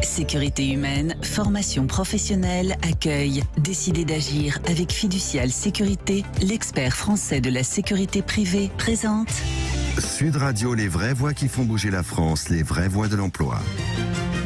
Sécurité humaine, formation professionnelle, accueil. Décidez d'agir avec Fiducial Sécurité, l'expert français de la sécurité privée, présente Sud Radio, les vraies voix qui font bouger la France, les vraies voix de l'emploi.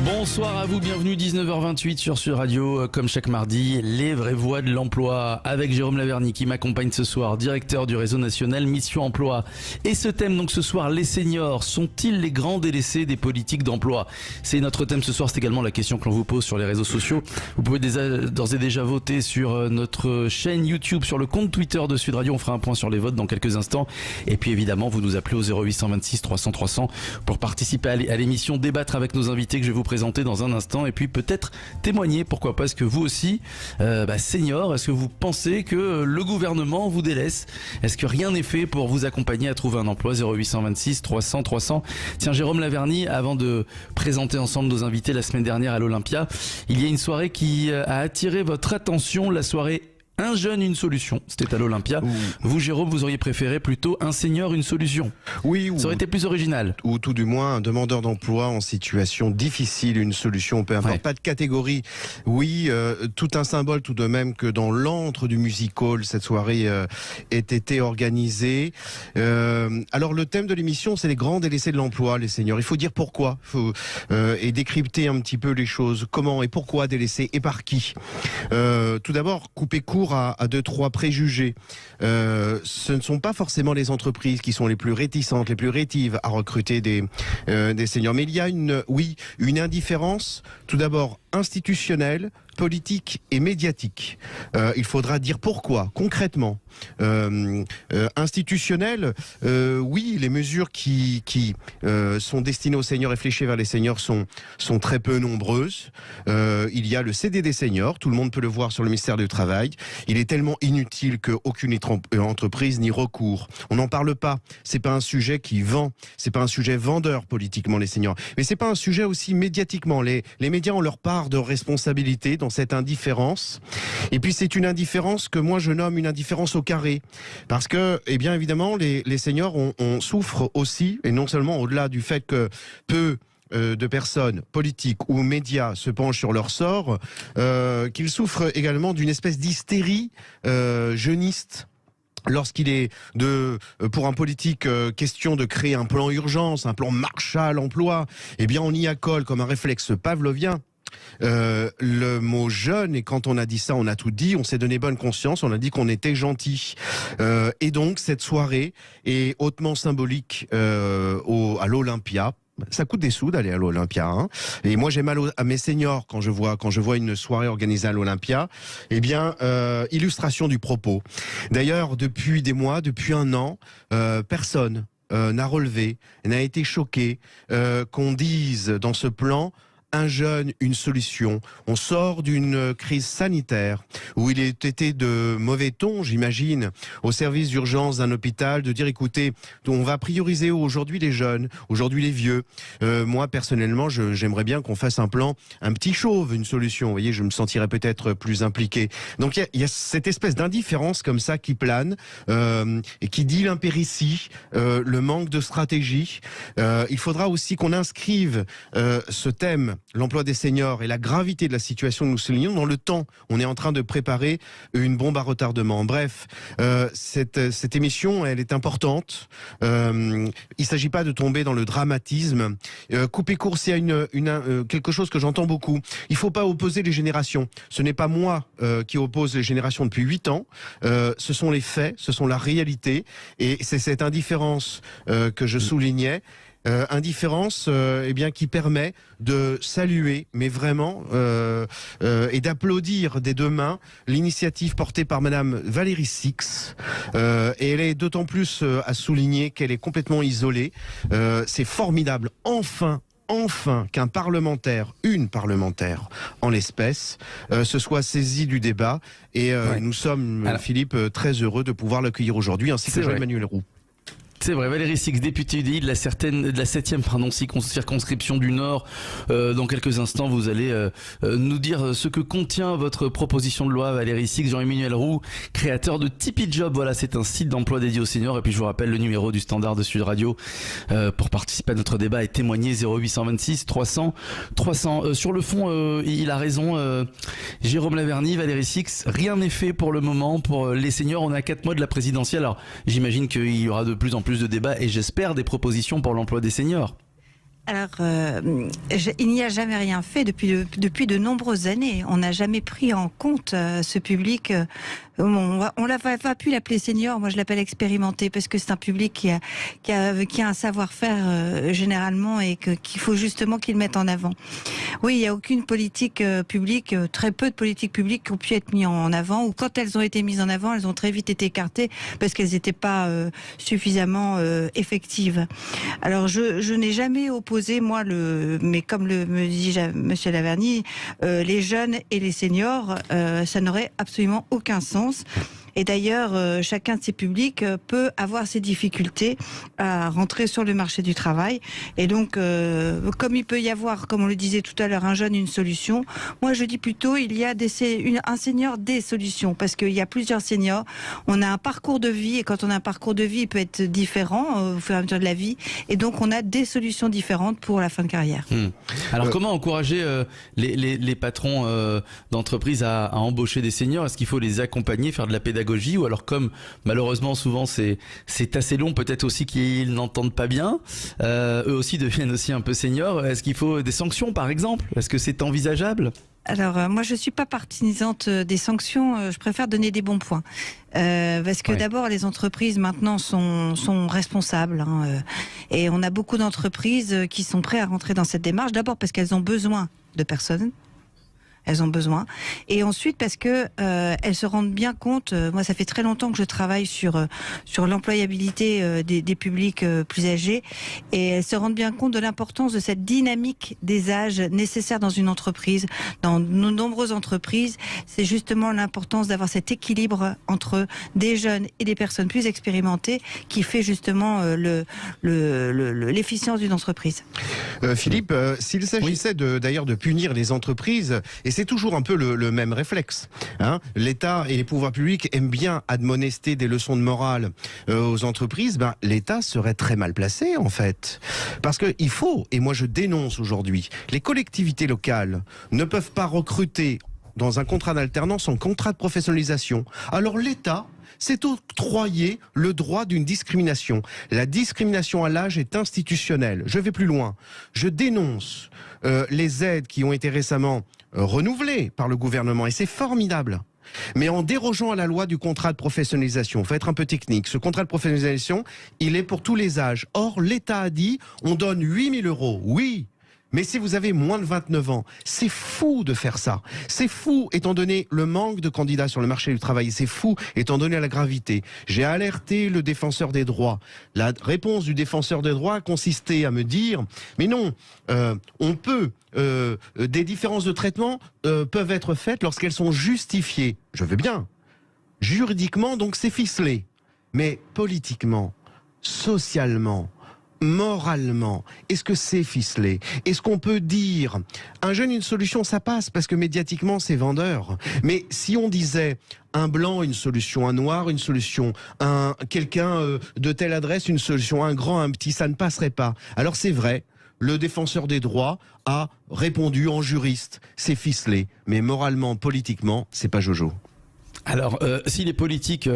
Bonsoir à vous, bienvenue 19h28 sur Sud Radio, comme chaque mardi, les vraies voix de l'emploi avec Jérôme Laverny qui m'accompagne ce soir, directeur du réseau national Mission Emploi. Et ce thème donc ce soir, les seniors, sont-ils les grands délaissés des politiques d'emploi? C'est notre thème ce soir, c'est également la question que l'on vous pose sur les réseaux sociaux. Vous pouvez d'ores et déjà voter sur notre chaîne YouTube, sur le compte Twitter de Sud Radio, on fera un point sur les votes dans quelques instants. Et puis évidemment, vous nous appelez au 0826 300 300 pour participer à l'émission, débattre avec nos invités que je vais vous présenter dans un instant et puis peut-être témoigner, pourquoi pas, est-ce que vous aussi senior, est-ce que vous pensez que le gouvernement vous délaisse, est-ce que rien n'est fait pour vous accompagner à trouver un emploi? 0826 300 300. Tiens, Jérôme Laverny, avant de présenter ensemble nos invités la semaine dernière à l'Olympia, il y a une soirée qui a attiré votre attention, la soirée Un jeune, une solution. C'était à l'Olympia. Vous, Jérôme, vous auriez préféré plutôt un senior, une solution. Oui. Ça aurait été plus original. Ou tout du moins un demandeur d'emploi en situation difficile, une solution, peu importe. Ouais. Pas de catégorie. Oui, tout un symbole tout de même que dans l'antre du music hall, cette soirée ait été organisée. Alors le thème de l'émission, c'est les grands délaissés de l'emploi, les seniors. Il faut dire pourquoi. Et décrypter un petit peu les choses. Comment et pourquoi délaissés et par qui. Tout d'abord, couper court à 2-3 préjugés. Ce ne sont pas forcément les entreprises qui sont les plus réticentes, les plus rétives à recruter des seniors. Mais il y a une indifférence, tout d'abord institutionnelle, politique et médiatique. Il faudra dire pourquoi, concrètement. Institutionnel, oui, les mesures qui sont destinées aux seniors et fléchées vers les seniors sont très peu nombreuses. Il y a le CDD senior, tout le monde peut le voir sur le ministère du Travail. Il est tellement inutile qu'aucune entreprise n'y recourt. On n'en parle pas. C'est pas un sujet qui vend. C'est pas un sujet vendeur politiquement, les seniors. Mais c'est pas un sujet aussi médiatiquement. Les médias ont leur part de responsabilité dans cette indifférence. Et puis c'est une indifférence que moi je nomme une indifférence au carré. Parce que, eh bien évidemment, les seniors on souffre aussi, et non seulement au-delà du fait que peu de personnes politiques ou médias se penchent sur leur sort, qu'ils souffrent également d'une espèce d'hystérie jeuniste. Lorsqu'il est pour un politique question de créer un plan urgence, un plan Marshall emploi, eh bien on y accole comme un réflexe pavlovien le mot jeune, et quand on a dit ça, on a tout dit, on s'est donné bonne conscience, on a dit qu'on était gentil. Et donc cette soirée est hautement symbolique à l'Olympia. Ça coûte des sous d'aller à l'Olympia, hein. Et moi j'ai mal à mes seniors quand je vois une soirée organisée à l'Olympia. Eh bien, illustration du propos. D'ailleurs, depuis des mois, depuis un an, personne n'a relevé, n'a été choqué qu'on dise dans ce plan un jeune, une solution. On sort d'une crise sanitaire où il est été de mauvais ton, j'imagine, au service d'urgence d'un hôpital, de dire écoutez, on va prioriser aujourd'hui les jeunes, aujourd'hui les vieux. Moi, personnellement, j'aimerais bien qu'on fasse un plan, un petit chauve, une solution. Vous voyez, je me sentirais peut-être plus impliqué. Donc il y a cette espèce d'indifférence comme ça qui plane et qui dit l'impéritie, le manque de stratégie. Il faudra aussi qu'on inscrive ce thème, l'emploi des seniors et la gravité de la situation que nous soulignons dans le temps. On est en train de préparer une bombe à retardement. Bref, cette émission, elle est importante. Il ne s'agit pas de tomber dans le dramatisme. Couper court, s'il y a quelque chose que j'entends beaucoup. Il ne faut pas opposer les générations. Ce n'est pas moi qui oppose les générations depuis 8 ans. Ce sont les faits, ce sont la réalité. Et c'est cette indifférence que je soulignais. Indifférence qui permet de saluer, mais vraiment, et d'applaudir des deux mains l'initiative portée par Madame Valérie Six. Et elle est d'autant plus à souligner qu'elle est complètement isolée. C'est formidable, enfin qu'un parlementaire, une parlementaire en l'espèce, se soit saisi du débat. Et nous sommes, Philippe, très heureux de pouvoir l'accueillir aujourd'hui, ainsi que Jean-Emmanuel Roux. C'est vrai, Valérie Six, députée UDI de la 7e circonscription du Nord. Dans quelques instants, vous allez nous dire ce que contient votre proposition de loi, Valérie Six. Jean-Emmanuel Roux, créateur de Tipeee Job. Voilà, c'est un site d'emploi dédié aux seniors. Et puis je vous rappelle le numéro du standard de Sud Radio pour participer à notre débat et témoigner, 0826 300 300. Sur le fond, il a raison, Jérôme Laverny, Valérie Six. Rien n'est fait pour le moment pour les seniors. On est à 4 mois de la présidentielle. Alors j'imagine qu'il y aura de plus en plus de débats et j'espère des propositions pour l'emploi des seniors. Alors, il n'y a jamais rien fait depuis de nombreuses années. On n'a jamais pris en compte ce public. On n'a pas pu l'appeler senior. Moi, je l'appelle expérimenté parce que c'est un public qui a un savoir-faire généralement et qu'il faut justement qu'il mette en avant. Oui, il n'y a aucune politique publique, très peu de politiques publiques qui ont pu être mises en avant, ou quand elles ont été mises en avant, elles ont très vite été écartées parce qu'elles n'étaient pas suffisamment effectives. Alors, je n'ai jamais opposé, moi, mais comme me dit Monsieur Laverny, les jeunes et les seniors, ça n'aurait absolument aucun sens. Et d'ailleurs, chacun de ces publics peut avoir ses difficultés à rentrer sur le marché du travail. Et donc, comme il peut y avoir, comme on le disait tout à l'heure, un jeune, une solution, moi je dis plutôt il y a un senior, des solutions. Parce qu'il y a plusieurs seniors. On a un parcours de vie, et quand on a un parcours de vie, il peut être différent au fur et à mesure de la vie. Et donc, on a des solutions différentes pour la fin de carrière. Alors, comment encourager les patrons d'entreprise à embaucher des seniors? Est-ce qu'il faut les accompagner, faire de la pédagogie? Ou alors, comme malheureusement souvent c'est assez long, peut-être aussi qu'ils n'entendent pas bien, eux aussi deviennent aussi un peu seniors. Est-ce qu'il faut des sanctions par exemple? Est-ce que c'est envisageable? Alors, moi, je ne suis pas partisante des sanctions. Je préfère donner des bons points. Parce que d'abord, les entreprises, maintenant, sont responsables. Et on a beaucoup d'entreprises qui sont prêtes à rentrer dans cette démarche. D'abord parce qu'elles ont besoin de personnes. Elles ont besoin. Et ensuite parce que elles se rendent bien compte. Moi, ça fait très longtemps que je travaille sur l'employabilité des publics plus âgés, et elles se rendent bien compte de l'importance de cette dynamique des âges nécessaires dans une entreprise. Dans de nombreuses entreprises, c'est justement l'importance d'avoir cet équilibre entre des jeunes et des personnes plus expérimentées qui fait justement l'efficience d'une entreprise. Philippe, s'il s'agissait d'ailleurs de punir les entreprises, et c'est toujours un peu le même réflexe, l'État et les pouvoirs publics aiment bien admonester des leçons de morale aux entreprises, l'État serait très mal placé en fait. Parce qu'il faut, et moi je dénonce aujourd'hui, les collectivités locales ne peuvent pas recruter dans un contrat d'alternance en contrat de professionnalisation. Alors l'État s'est octroyé le droit d'une discrimination. La discrimination à l'âge est institutionnelle. Je vais plus loin. Je dénonce les aides qui ont été récemment renouvelées par le gouvernement, et c'est formidable. Mais en dérogeant à la loi du contrat de professionnalisation, il faut être un peu technique, ce contrat de professionnalisation, il est pour tous les âges. Or, l'État a dit, on donne 8 000 €. Oui, mais si vous avez moins de 29 ans, c'est fou de faire ça. C'est fou étant donné le manque de candidats sur le marché du travail. C'est fou étant donné la gravité. J'ai alerté le défenseur des droits. La réponse du défenseur des droits a consisté à me dire « Mais non, on peut... des différences de traitement peuvent être faites lorsqu'elles sont justifiées. » Je veux bien. Juridiquement, donc c'est ficelé. Mais politiquement, socialement, moralement, est-ce que c'est ficelé? Est-ce qu'on peut dire un jeune, une solution, ça passe parce que médiatiquement c'est vendeur. Mais si on disait un blanc, une solution, un noir, une solution, quelqu'un de telle adresse, une solution, un grand, un petit, ça ne passerait pas. Alors c'est vrai, le défenseur des droits a répondu en juriste, c'est ficelé, mais moralement, politiquement, c'est pas Jojo. Alors, si les politiques,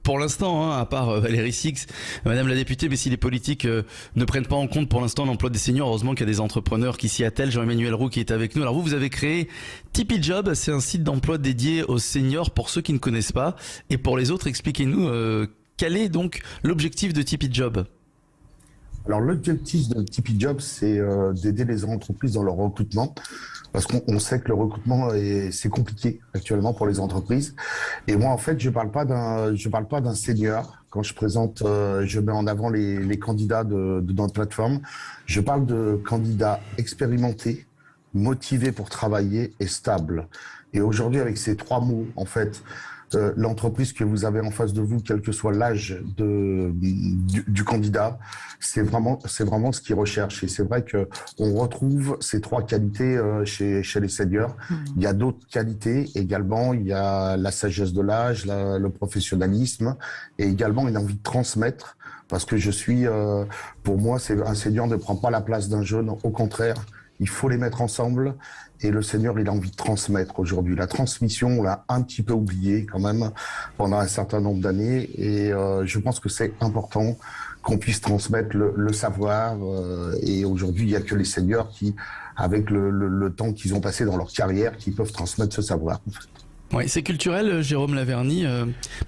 pour l'instant, à part Valérie Six, Madame la députée, mais si les politiques ne prennent pas en compte pour l'instant l'emploi des seniors, heureusement qu'il y a des entrepreneurs qui s'y attellent. Jean-Emmanuel Roux qui est avec nous. Alors vous avez créé Tipeee Job, c'est un site d'emploi dédié aux seniors pour ceux qui ne connaissent pas. Et pour les autres, expliquez-nous quel est donc l'objectif de Tipeee Job? Alors l'objectif de Tipeee Job, c'est d'aider les entreprises dans leur recrutement, parce qu'on sait que le recrutement c'est compliqué actuellement pour les entreprises. Et moi en fait, je parle pas d'un senior quand je présente, je mets en avant les candidats de notre plateforme. Je parle de candidats expérimentés, motivés pour travailler et stables. Et aujourd'hui, avec ces trois mots, en fait, l'entreprise que vous avez en face de vous, quel que soit l'âge du candidat, c'est vraiment ce qu'ils recherchent. Et c'est vrai que on retrouve ces trois qualités chez les seniors. Il y a d'autres qualités également. Il y a la sagesse de l'âge, le professionnalisme et également une envie de transmettre. Parce que pour moi, un senior ne prend pas la place d'un jeune. Au contraire, il faut les mettre ensemble. Et le senior, il a envie de transmettre aujourd'hui. La transmission, on l'a un petit peu oublié quand même pendant un certain nombre d'années. Et je pense que c'est important qu'on puisse transmettre le savoir. Et aujourd'hui, il n'y a que les seniors qui, avec le temps qu'ils ont passé dans leur carrière, qui peuvent transmettre ce savoir. Oui, c'est culturel, Jérôme Laverny,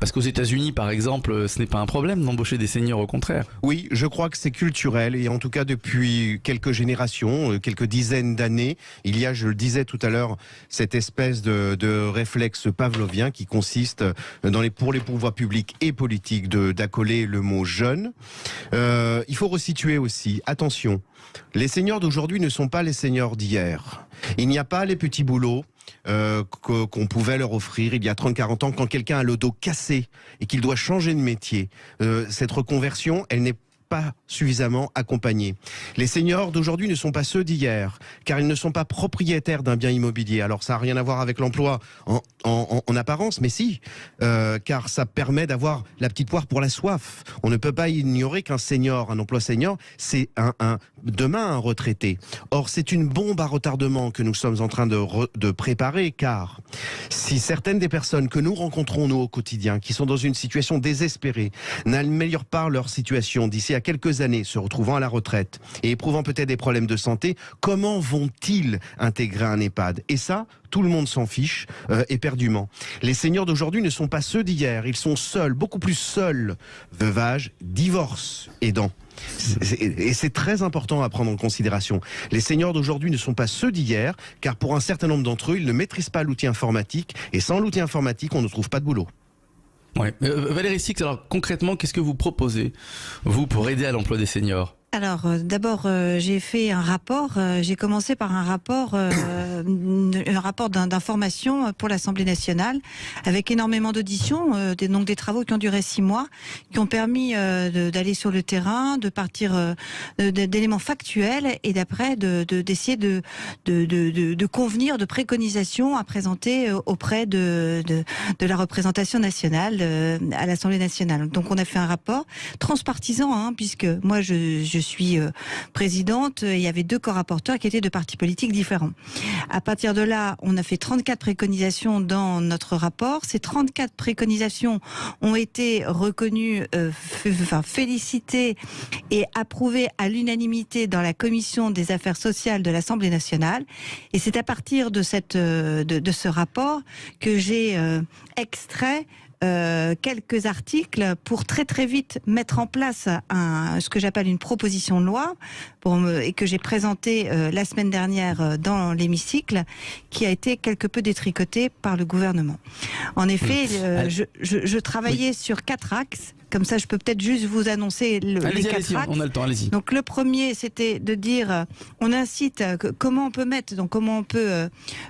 parce qu'aux États-Unis, par exemple, ce n'est pas un problème d'embaucher des seniors, au contraire. Oui, je crois que c'est culturel et en tout cas depuis quelques générations, quelques dizaines d'années, il y a, je le disais tout à l'heure, cette espèce de réflexe pavlovien qui consiste pour les pouvoirs publics et politiques d'accoler le mot jeune. Il faut resituer aussi, attention, les seniors d'aujourd'hui ne sont pas les seniors d'hier. Il n'y a pas les petits boulots qu'on pouvait leur offrir il y a 30-40 ans quand quelqu'un a le dos cassé et qu'il doit changer de métier. Cette reconversion, elle n'est pas suffisamment accompagnés. Les seniors d'aujourd'hui ne sont pas ceux d'hier, car ils ne sont pas propriétaires d'un bien immobilier. Alors ça n'a rien à voir avec l'emploi en apparence, mais si, car ça permet d'avoir la petite poire pour la soif. On ne peut pas ignorer qu'un senior, un emploi senior, c'est demain un retraité. Or, c'est une bombe à retardement que nous sommes en train de préparer, car si certaines des personnes que nous rencontrons, nous, au quotidien, qui sont dans une situation désespérée, n'améliorent pas leur situation d'ici à quelques années, se retrouvant à la retraite et éprouvant peut-être des problèmes de santé, comment vont-ils intégrer un EHPAD? Et ça, tout le monde s'en fiche éperdument. Les seniors d'aujourd'hui ne sont pas ceux d'hier. Ils sont seuls, beaucoup plus seuls. Veuvage, divorce, aidant. Et c'est très important à prendre en considération. Les seniors d'aujourd'hui ne sont pas ceux d'hier, car pour un certain nombre d'entre eux, ils ne maîtrisent pas l'outil informatique. Et sans l'outil informatique, on ne trouve pas de boulot. Ouais. Valérie Six, alors concrètement, qu'est-ce que vous proposez, vous, pour aider à l'emploi des seniors ? Alors, d'abord, j'ai fait un rapport. J'ai commencé par un rapport d'information pour l'Assemblée nationale, avec énormément d'auditions, donc des travaux qui ont duré 6 mois, qui ont permis d'aller sur le terrain, de partir d'éléments factuels et d'après d'essayer de convenir de préconisations à présenter auprès de la représentation nationale à l'Assemblée nationale. Donc, on a fait un rapport transpartisan, puisque moi je suis présidente, il y avait 2 co-rapporteurs qui étaient de partis politiques différents. À partir de là, on a fait 34 préconisations dans notre rapport. Ces 34 préconisations ont été reconnues, félicitées et approuvées à l'unanimité dans la commission des affaires sociales de l'Assemblée nationale. Et c'est à partir de ce rapport que j'ai extrait quelques articles pour très très vite mettre en place ce que j'appelle une proposition de loi et que j'ai présenté la semaine dernière dans l'hémicycle, qui a été quelque peu détricotée par le gouvernement. En effet, je travaillais sur 4 axes. Comme ça, je peux peut-être juste vous annoncer les 4 axes. On a le temps, allez-y. Donc le premier, c'était de dire, on incite comment on peut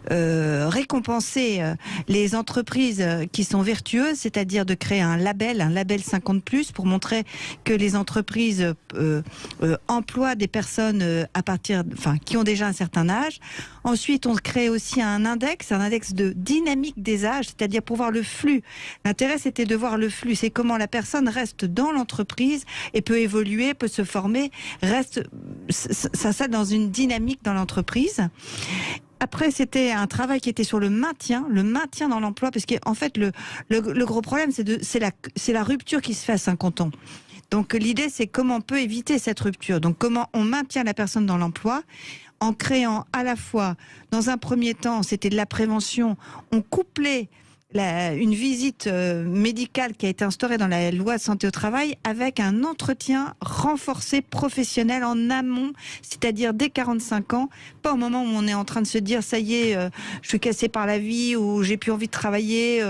récompenser les entreprises qui sont vertueuses, c'est-à-dire de créer un label 50+, pour montrer que les entreprises emploient des personnes qui ont déjà un certain âge. Ensuite, on crée aussi un index de dynamique des âges, c'est-à-dire pour voir le flux. L'intérêt, c'était de voir le flux, c'est comment la personne reste dans l'entreprise et peut évoluer, peut se former, reste ça dans une dynamique dans l'entreprise. Après, c'était un travail qui était sur le maintien dans l'emploi, parce qu'en fait, le gros problème, c'est la rupture qui se fait à 50 ans. Donc l'idée, c'est comment on peut éviter cette rupture. Donc comment on maintient la personne dans l'emploi, en créant à la fois, dans un premier temps, c'était de la prévention, on couplait une visite médicale qui a été instaurée dans la loi de santé au travail avec un entretien renforcé professionnel en amont, c'est-à-dire dès 45 ans, pas au moment où on est en train de se dire ça y est, je suis cassé par la vie ou j'ai plus envie de travailler.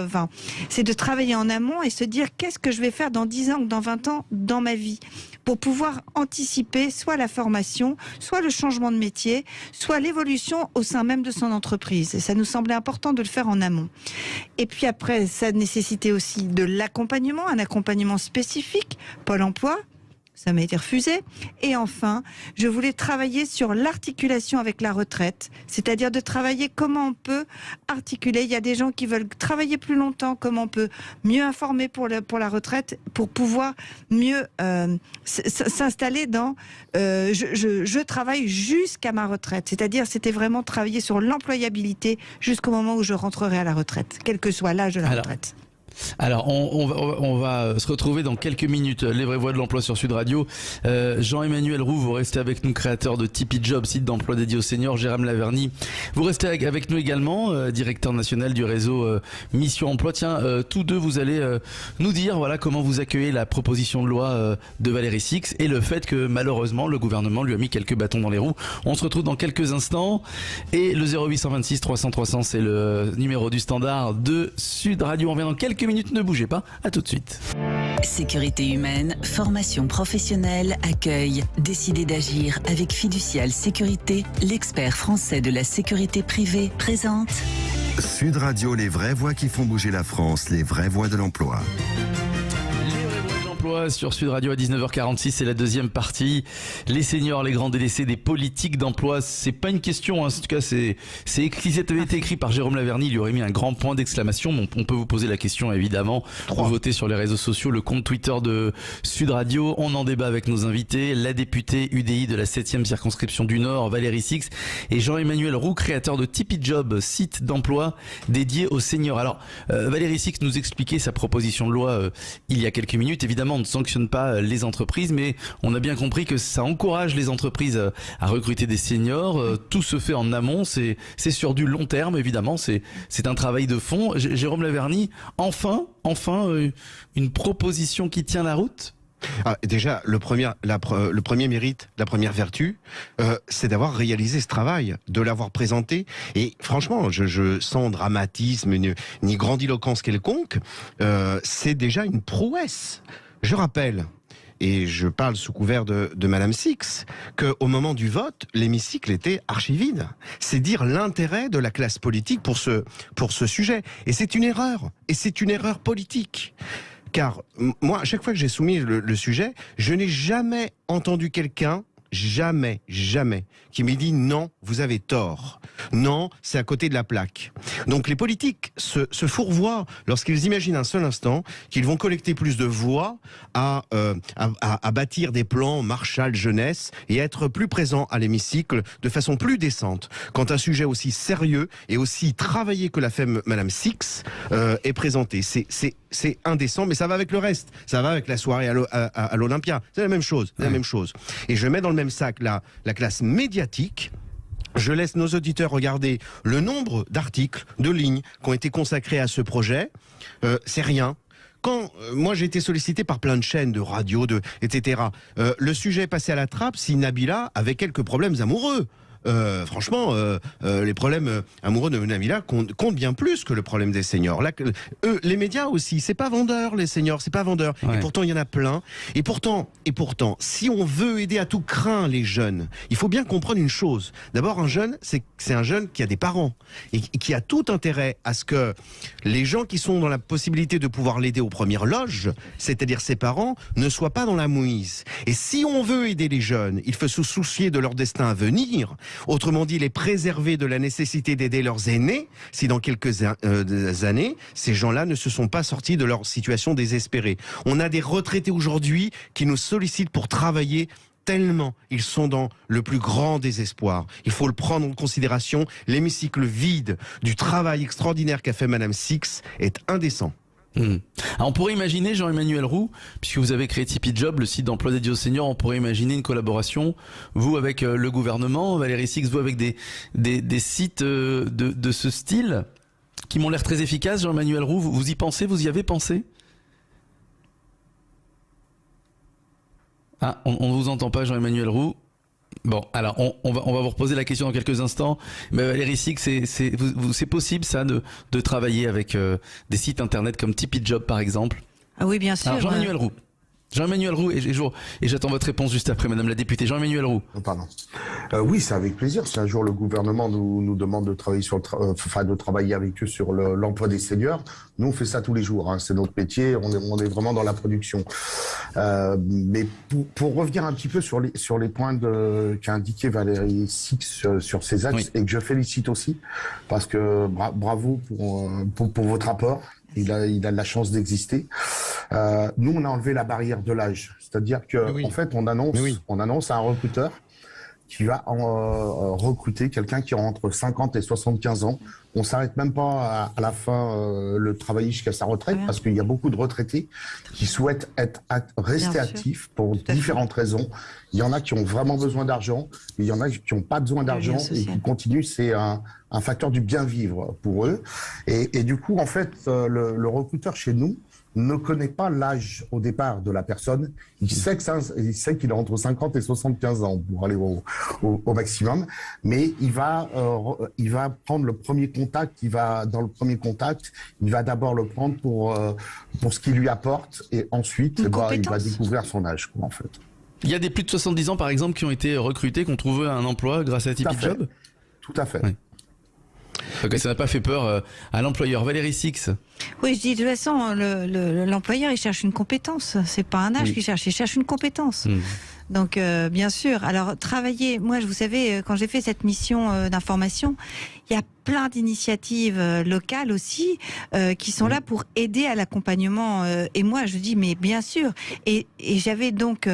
C'est de travailler en amont et se dire qu'est-ce que je vais faire dans 10 ans ou dans 20 ans dans ma vie, pour pouvoir anticiper soit la formation, soit le changement de métier, soit l'évolution au sein même de son entreprise. Et ça nous semblait important de le faire en amont. Et puis après, ça nécessitait aussi de l'accompagnement, un accompagnement spécifique, Pôle emploi. Ça m'a été refusé. Et enfin, je voulais travailler sur l'articulation avec la retraite, c'est-à-dire de travailler comment on peut articuler. Il y a des gens qui veulent travailler plus longtemps, comment on peut mieux informer pour la retraite, pour pouvoir mieux s'installer dans je travaille jusqu'à ma retraite. C'est-à-dire, c'était vraiment travailler sur l'employabilité jusqu'au moment où je rentrerai à la retraite, quel que soit l'âge de la retraite. Alors, on va se retrouver dans quelques minutes. Les vraies voix de l'emploi sur Sud Radio. Jean-Emmanuel Roux, vous restez avec nous, créateur de Tipeee Job, site d'emploi dédié aux seniors. Jérôme Laverny, vous restez avec nous également, directeur national du réseau Mission Emploi. Tiens, tous deux, vous allez nous dire voilà comment vous accueillez la proposition de loi de Valérie Six et le fait que malheureusement le gouvernement lui a mis quelques bâtons dans les roues. On se retrouve dans quelques instants. Et le 0826 300 300, c'est le numéro du standard de Sud Radio. On revient dans quelques minutes, ne bougez pas, à tout de suite. Sécurité humaine, formation professionnelle, accueil. Décidez d'agir avec Fiducial Sécurité, l'expert français de la sécurité privée, présente Sud Radio, les vraies voix qui font bouger la France, les vraies voix de l'emploi. Sur Sud Radio à 19h46, c'est la deuxième partie. Les seniors, les grands délaissés des politiques d'emploi, c'est pas une question, hein. En tout cas, c'est écrit, ça avait été écrit par Jérôme Laverny. Il lui aurait mis un grand point d'exclamation. On peut vous poser la question, évidemment. Vous votez sur les réseaux sociaux, le compte Twitter de Sud Radio. On en débat avec nos invités, la députée UDI de la 7e circonscription du Nord, Valérie Six, et Jean-Emmanuel Roux, créateur de Tipeee Job, site d'emploi dédié aux seniors. Alors, Valérie Six nous expliquait sa proposition de loi il y a quelques minutes. Évidemment, on ne sanctionne pas les entreprises, mais on a bien compris que ça encourage les entreprises à recruter des seniors. Tout se fait en amont, c'est sur du long terme, évidemment, c'est un travail de fond. Jérôme Laverny, enfin, une proposition qui tient la route. Déjà, le premier mérite, la première vertu, c'est d'avoir réalisé ce travail, de l'avoir présenté. Et franchement, je sans dramatisme ni grandiloquence quelconque, c'est déjà une prouesse. Je rappelle, et je parle sous couvert de Madame Six, qu'au moment du vote, l'hémicycle était archi-vide. C'est dire l'intérêt de la classe politique pour ce sujet. Et c'est une erreur. Et c'est une erreur politique. Car moi, à chaque fois que j'ai soumis le sujet, je n'ai jamais entendu quelqu'un, jamais, qui m'ait dit non, vous avez tort. Non, c'est à côté de la plaque. Donc les politiques se fourvoient lorsqu'ils imaginent un seul instant qu'ils vont collecter plus de voix à bâtir des plans Marshall jeunesse et être plus présents à l'hémicycle de façon plus décente quand un sujet aussi sérieux et aussi travaillé que l'a fait Madame Six est présenté. C'est indécent, mais ça va avec le reste. Ça va avec la soirée à l'Olympia. C'est la même chose. C'est la même chose. Et je mets dans le même sac la classe médiatique. Je laisse nos auditeurs regarder le nombre d'articles, de lignes qui ont été consacrés à ce projet. C'est rien. Quand moi j'ai été sollicité par plein de chaînes de radio, etc. Le sujet est passé à la trappe si Nabila avait quelques problèmes amoureux. Franchement, les problèmes amoureux de Nabila comptent bien plus que le problème des seniors. Là, les médias aussi, c'est pas vendeur, les seniors, c'est pas vendeur. Ouais. Et pourtant, il y en a plein. Et pourtant, si on veut aider à tout crin les jeunes, il faut bien comprendre une chose. D'abord, un jeune, c'est un jeune qui a des parents et qui a tout intérêt à ce que les gens qui sont dans la possibilité de pouvoir l'aider aux premières loges, c'est-à-dire ses parents, ne soient pas dans la mouise. Et si on veut aider les jeunes, il faut se soucier de leur destin à venir. Autrement dit, les préserver de la nécessité d'aider leurs aînés, si dans quelques années, ces gens-là ne se sont pas sortis de leur situation désespérée. On a des retraités aujourd'hui qui nous sollicitent pour travailler tellement ils sont dans le plus grand désespoir. Il faut le prendre en considération. L'hémicycle vide du travail extraordinaire qu'a fait Madame Six est indécent. Alors on pourrait imaginer, Jean-Emmanuel Roux, puisque vous avez créé Tipeee Job, le site d'emploi dédié aux seniors, on pourrait imaginer une collaboration, vous avec le gouvernement, Valérie Six, vous avec des sites de ce style, qui m'ont l'air très efficaces. Jean-Emmanuel Roux, vous y pensez, vous y avez pensé? Ah, on ne vous entend pas, Jean-Emmanuel Roux. Bon, alors on va vous reposer la question dans quelques instants. Mais Valérie Six, c'est possible ça de travailler avec des sites internet comme Tipeee Job par exemple? Ah oui, bien sûr. Alors Jean-Emmanuel Roux. Jean-Emmanuel Roux, et j'attends votre réponse juste après, Madame la députée. Jean-Emmanuel Roux. Pardon. Oui, c'est avec plaisir. Si un jour le gouvernement nous demande de travailler de travailler avec eux sur l'emploi des seniors, nous on fait ça tous les jours. Hein. C'est notre métier. On est vraiment dans la production. Mais pour revenir un petit peu sur les points qu'a indiqué Valérie Six sur ces axes, et que je félicite aussi parce que bravo pour votre rapport. Il a de la chance d'exister. Nous, on a enlevé la barrière de l'âge. C'est-à-dire que, en fait, on annonce à un recruteur qui va recruter quelqu'un qui a entre 50 et 75 ans. On s'arrête même pas à la fin le travailler jusqu'à sa retraite parce qu'il y a beaucoup de retraités qui souhaitent rester actifs pour différentes raisons. Il y en a qui ont vraiment besoin d'argent, il y en a qui n'ont pas besoin d'argent et qui continuent. C'est un facteur du bien vivre pour eux. Et du coup, en fait, le recruteur chez nous ne connaît pas l'âge au départ de la personne. Il sait qu'il a entre 50 et 75 ans pour aller au maximum, mais il va prendre le premier contact. Dans le premier contact, il va d'abord le prendre pour ce qu'il lui apporte, et ensuite, il va découvrir son âge, en fait. Il y a des plus de 70 ans, par exemple, qui ont été recrutés, qui ont trouvé un emploi grâce à Tipeee Job. Tout à fait. Oui. Donc ça n'a pas fait peur à l'employeur. Valérie Six. Oui, je dis de toute façon, l'employeur il cherche une compétence. C'est pas un âge qu'il cherche, il cherche une compétence. Donc bien sûr. Alors travailler, moi vous savez, quand j'ai fait cette mission d'information, il y a plein d'initiatives locales aussi qui sont là pour aider à l'accompagnement. Et moi je dis mais bien sûr. Et j'avais donc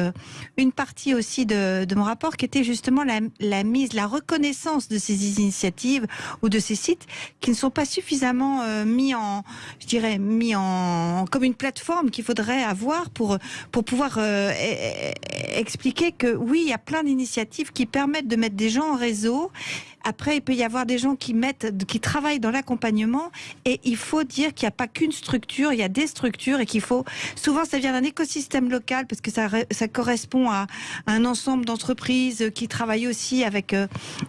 une partie aussi de mon rapport qui était justement la reconnaissance de ces initiatives ou de ces sites qui ne sont pas suffisamment mis en comme une plateforme qu'il faudrait avoir pour pouvoir expliquer que oui, il y a plein d'initiatives qui permettent de mettre des gens en réseau. Après, il peut y avoir des gens qui travaillent dans l'accompagnement, et il faut dire qu'il n'y a pas qu'une structure, il y a des structures, et qu'il faut, souvent ça vient d'un écosystème local, parce que ça correspond à un ensemble d'entreprises qui travaillent aussi avec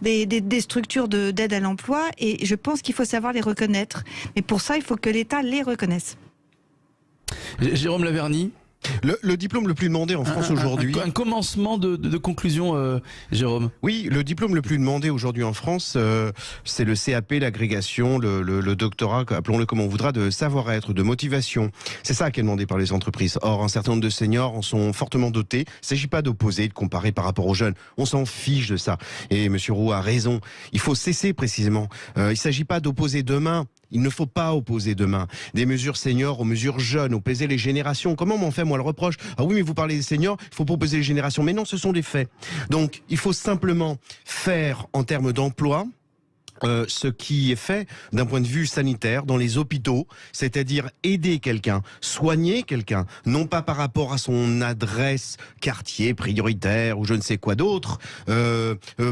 des structures d'aide à l'emploi, et je pense qu'il faut savoir les reconnaître. Mais pour ça, il faut que l'État les reconnaisse. Jérôme Laverny. Le diplôme le plus demandé en France aujourd'hui. Un commencement de conclusion, Jérôme. Oui, le diplôme le plus demandé aujourd'hui en France, c'est le CAP, l'agrégation, le doctorat, appelons-le comme on voudra, de savoir-être, de motivation. C'est ça qui est demandé par les entreprises. Or, un certain nombre de seniors en sont fortement dotés. Il ne s'agit pas d'opposer, de comparer par rapport aux jeunes. On s'en fiche de ça. Et M. Roux a raison. Il faut cesser précisément. Il ne s'agit pas d'opposer demain. Il ne faut pas opposer demain des mesures seniors aux mesures jeunes, opposer les générations. Comment m'en fait moi le reproche? Ah oui, mais vous parlez des seniors, il faut pas opposer les générations. Mais non, ce sont des faits. Donc, il faut simplement faire en termes d'emploi ce qui est fait d'un point de vue sanitaire dans les hôpitaux, c'est-à-dire aider quelqu'un, soigner quelqu'un, non pas par rapport à son adresse, quartier prioritaire ou je ne sais quoi d'autre,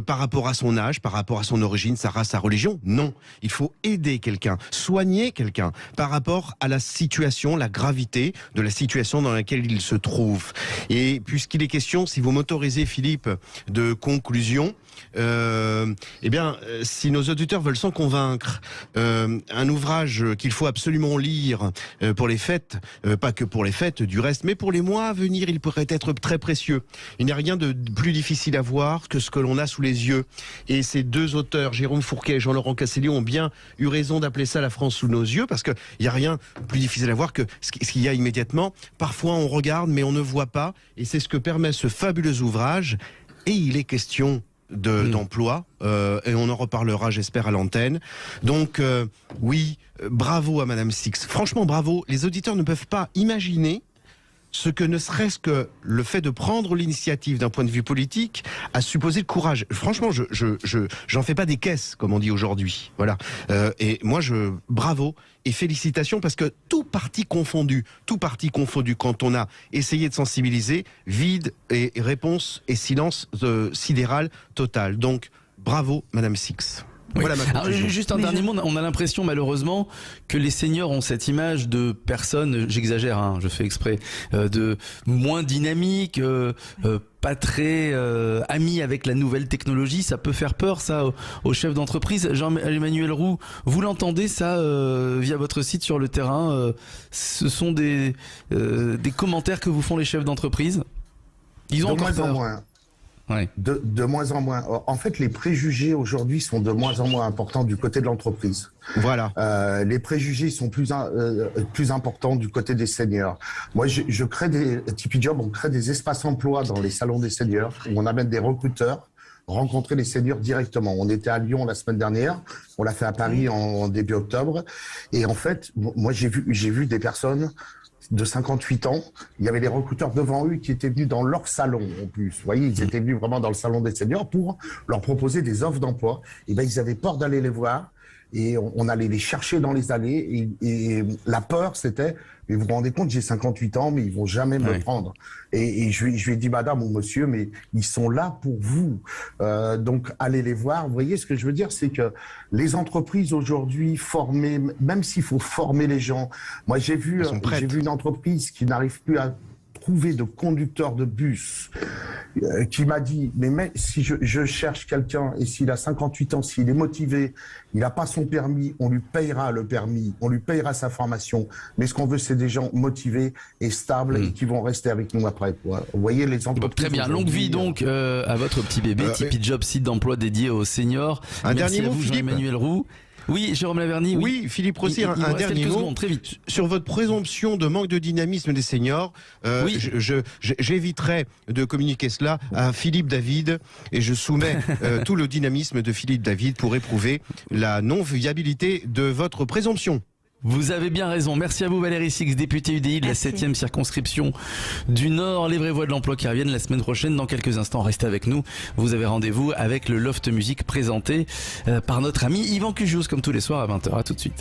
par rapport à son âge, par rapport à son origine, sa race, sa religion. Non, il faut aider quelqu'un, soigner quelqu'un par rapport à la situation, la gravité de la situation dans laquelle il se trouve. Et puisqu'il est question, si vous m'autorisez Philippe, de conclusion, si nos auditeurs veulent s'en convaincre, un ouvrage qu'il faut absolument lire pour les fêtes, pas que pour les fêtes du reste, mais pour les mois à venir, il pourrait être très précieux. Il n'y a rien de plus difficile à voir que ce que l'on a sous les yeux. Et ces deux auteurs, Jérôme Fourquet et Jean-Laurent Cassellion, ont bien eu raison d'appeler ça la France sous nos yeux, parce qu'il n'y a rien de plus difficile à voir que ce qu'il y a immédiatement. Parfois on regarde mais on ne voit pas, et c'est ce que permet ce fabuleux ouvrage. Et il est question d'emploi, et on en reparlera j'espère à l'antenne. Donc oui, bravo à Madame Six, franchement bravo. Les auditeurs ne peuvent pas imaginer ce que ne serait-ce que le fait de prendre l'initiative d'un point de vue politique a supposé le courage. Franchement, j'en fais pas des caisses, comme on dit aujourd'hui. Voilà. Et moi, bravo et félicitations, parce que tout parti confondu, quand on a essayé de sensibiliser, vide et réponse et silence sidéral total. Donc, bravo, Madame Six. Oui. Voilà ma Alors, conclusion. juste un Mais dernier je- mot, on a l'impression malheureusement que les seniors ont cette image de personnes, j'exagère, hein, je fais exprès, de moins dynamiques, pas très amis avec la nouvelle technologie. Ça peut faire peur, ça, aux chefs d'entreprise. Jean-Emmanuel Roux, vous l'entendez ça via votre site sur le terrain, ce sont des commentaires que vous font les chefs d'entreprise. Ils ont De encore moins en peur. moins. Ouais. De moins en moins. En fait, les préjugés aujourd'hui sont de moins en moins importants du côté de l'entreprise. Voilà. Les préjugés sont plus importants du côté des seniors. Moi, je crée des Tipeee Job, on crée des espaces emploi dans les salons des seniors où on amène des recruteurs rencontrer les seniors directement. On était à Lyon la semaine dernière, on l'a fait à Paris en début octobre, et en fait, moi j'ai vu des personnes de 58 ans, il y avait des recruteurs devant eux qui étaient venus dans leur salon en plus. Vous voyez, ils étaient venus vraiment dans le salon des seniors pour leur proposer des offres d'emploi. Et ben ils avaient peur d'aller les voir et on allait les chercher dans les allées et la peur c'était, mais vous vous rendez compte, j'ai 58 ans mais ils vont jamais me prendre. Et je lui ai dit, madame ou monsieur, mais ils sont là pour vous. Donc allez les voir. Vous voyez ce que je veux dire, c'est que les entreprises aujourd'hui formées, même s'il faut former les gens. Moi j'ai vu une entreprise qui n'arrive plus à trouver de conducteur de bus qui m'a dit, mais si je cherche quelqu'un et s'il a 58 ans, s'il est motivé, il n'a pas son permis, on lui payera le permis, on lui payera sa formation, mais ce qu'on veut c'est des gens motivés et stables et qui vont rester avec nous après. Vous voyez les entreprises. Très bien, longue vie donc à votre petit bébé, Tipeee Job, site d'emploi dédié aux seniors. Un Merci dernier à mot, vous, Philippe. Jean-Emmanuel Roux. Oui, Jérôme Laverny. Oui, Philippe Rossi, un dernier quelques mot. secondes, très vite. Sur votre présomption de manque de dynamisme des seniors, j'éviterai de communiquer cela à Philippe David et je soumets tout le dynamisme de Philippe David pour éprouver la non-viabilité de votre présomption. Vous avez bien raison. Merci à vous Valérie Six, députée UDI de la 7e circonscription du Nord. Les vraies voix de l'emploi qui reviennent la semaine prochaine. Dans quelques instants, restez avec nous. Vous avez rendez-vous avec le Loft Musique présenté par notre ami Yvan Cugios, comme tous les soirs à 20h. À tout de suite.